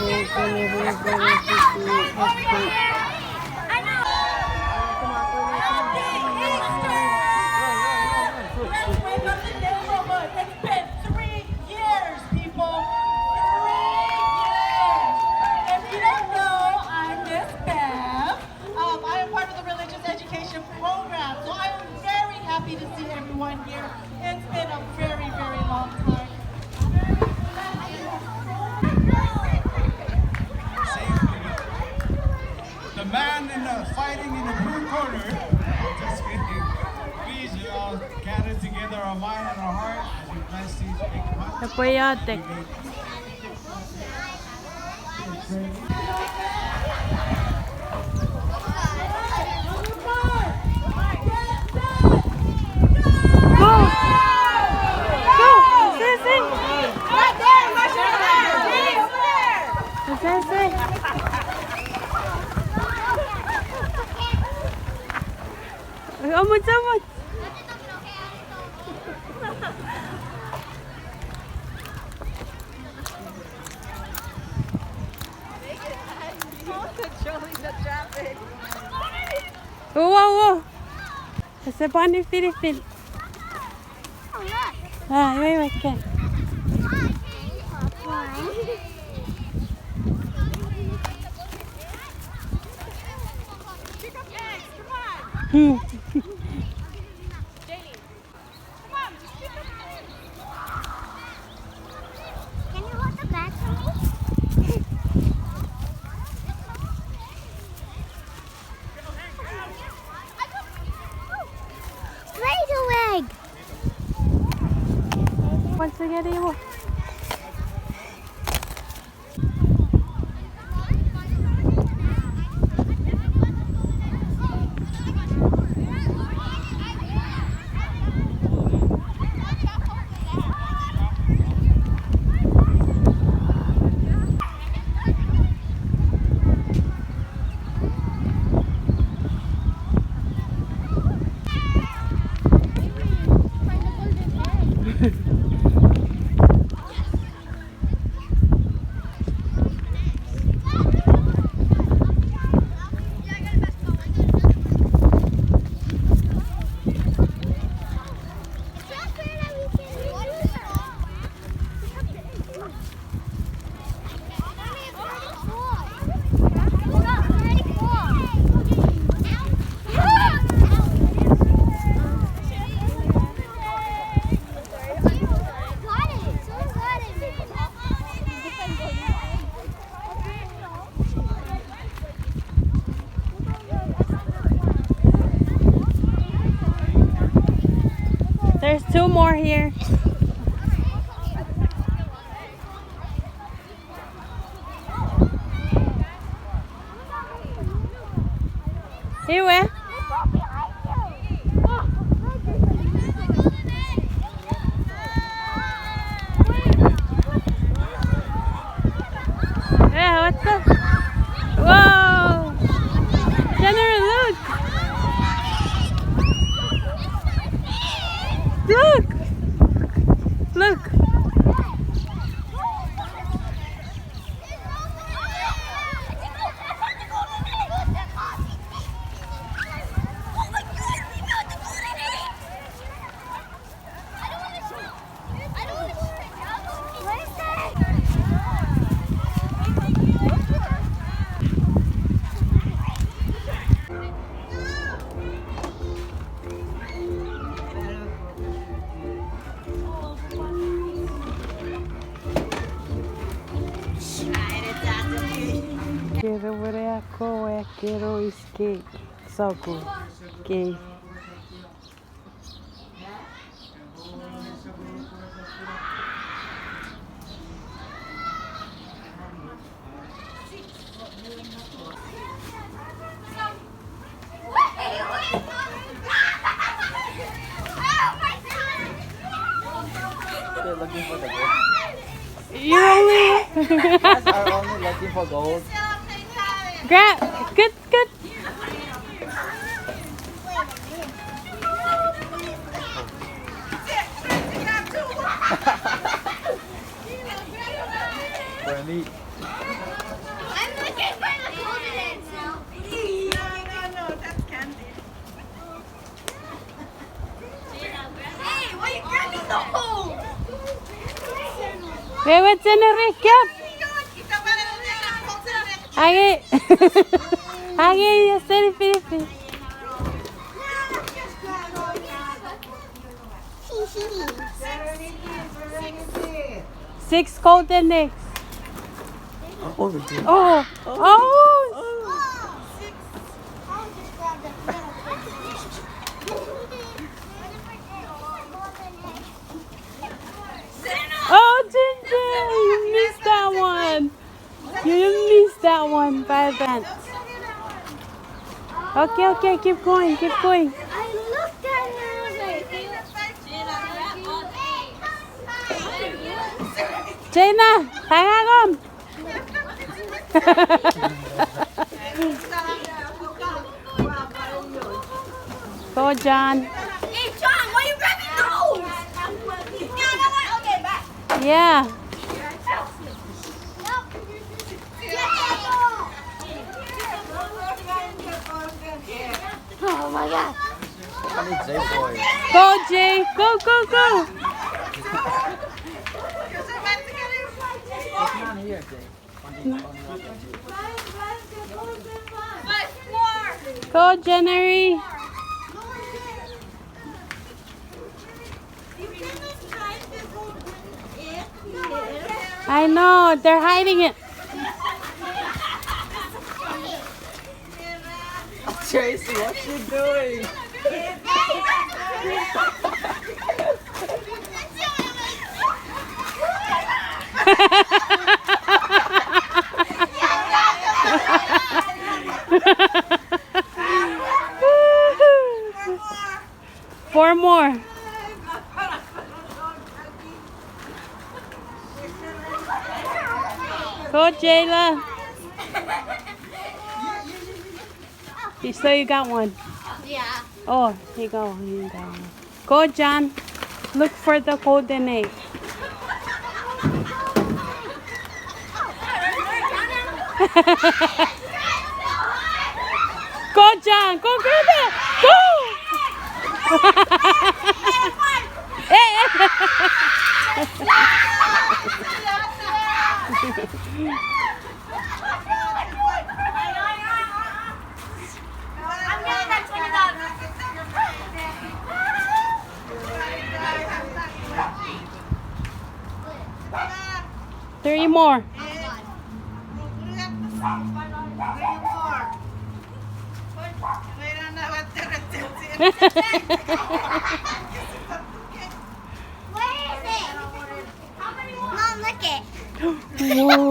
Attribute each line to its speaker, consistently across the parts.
Speaker 1: It's been 3 years, people. 3 years. If you don't know, I'm Miss Bev. I am part of the religious education program, so I am very happy to see everyone here. It's been a very, very long time.
Speaker 2: The man fighting in the blue corner. Just kidding. Please, you all gather together our mind and our heart as we bless these big months.
Speaker 3: Napoyatek. Go! Go! Sensei!
Speaker 1: Right there, over there.
Speaker 3: Sensei! Amot, amot! Oh, wow, wow! C'est pas en Philippines. Ah, oui, oui, ok.
Speaker 4: Can you hold the bag for me? Right away!
Speaker 3: Once again, Iwo. There's 2 more here. Here, where? Yeah, what's up? Whoa! General, look! Look! Look! Quiero ver a coa, quiero skate. So cool. Okay.
Speaker 5: They're looking for the gold.
Speaker 3: You only
Speaker 5: You guys are only looking for gold.
Speaker 3: grab. Good, good.
Speaker 5: For me.
Speaker 4: I'm looking for the golden eggs now.
Speaker 1: No, that's candy.
Speaker 4: Hey, why are you grabbing the hole?
Speaker 3: Wait, what's in the recap? Agi. Agi, you said it, Philippines. 6 golden eggs.
Speaker 5: Oh, we did.
Speaker 3: Oh, oh. Oh, Ginger, you missed that one. You missed that one by that. Okay, keep going.
Speaker 4: I looked at it and I was like,
Speaker 3: Jaina, tangakom. Go, John.
Speaker 4: hey, John, why are you grabbing those? Okay, back.
Speaker 3: Yeah.
Speaker 4: Oh my God.
Speaker 5: I need J boy.
Speaker 3: Go, Jay. Go.
Speaker 5: It's not here, Jay.
Speaker 3: Go, January. I know, they're hiding it.
Speaker 5: Tracy, what you doing?
Speaker 3: Four more. Go, Jayla. You got one.
Speaker 4: Yeah.
Speaker 3: Oh, here you go. You got one. Go, John. Look for the golden egg. Go, John. Go grab it. Go.
Speaker 4: I'm getting that $20.
Speaker 3: 3 more.
Speaker 4: Where is it? How many more? Mom, look it.
Speaker 3: Whoa.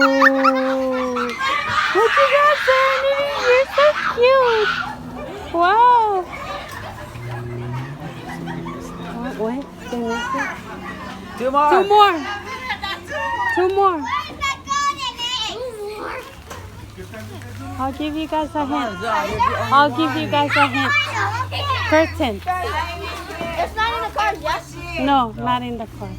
Speaker 3: What you got, Sandy? You're so cute. Wow. What? They missed it?
Speaker 5: 2 more.
Speaker 3: 2 more. 2 more.
Speaker 4: Where's the golden egg?
Speaker 3: I'll give you guys a hint.
Speaker 5: John, you're the only
Speaker 3: I'll give you guys a hint. Curtain.
Speaker 4: It's not in the card, yes?
Speaker 3: No, not in the car.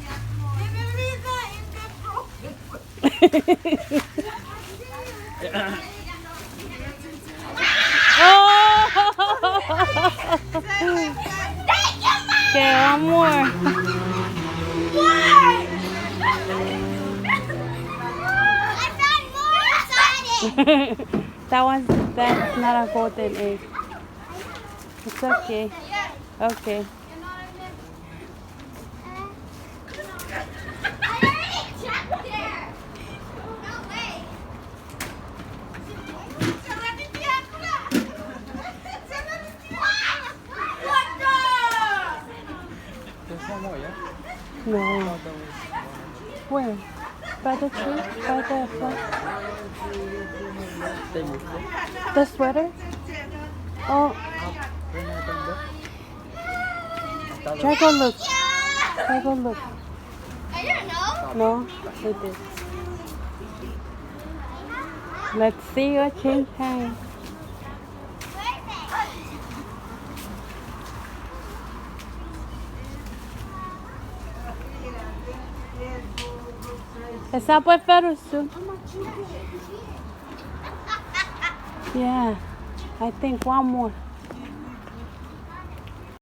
Speaker 3: Okay, one more. That's not a golden egg. It's okay. Okay.
Speaker 5: There's one more, yeah?
Speaker 3: No. Where? By the tree? By the flag?
Speaker 5: They moved it.
Speaker 3: The sweater? Oh, try go look. Try go look.
Speaker 4: I don't know.
Speaker 3: No, it is. Let's see what change time. Esa fue Ferus. Yeah, I think one more.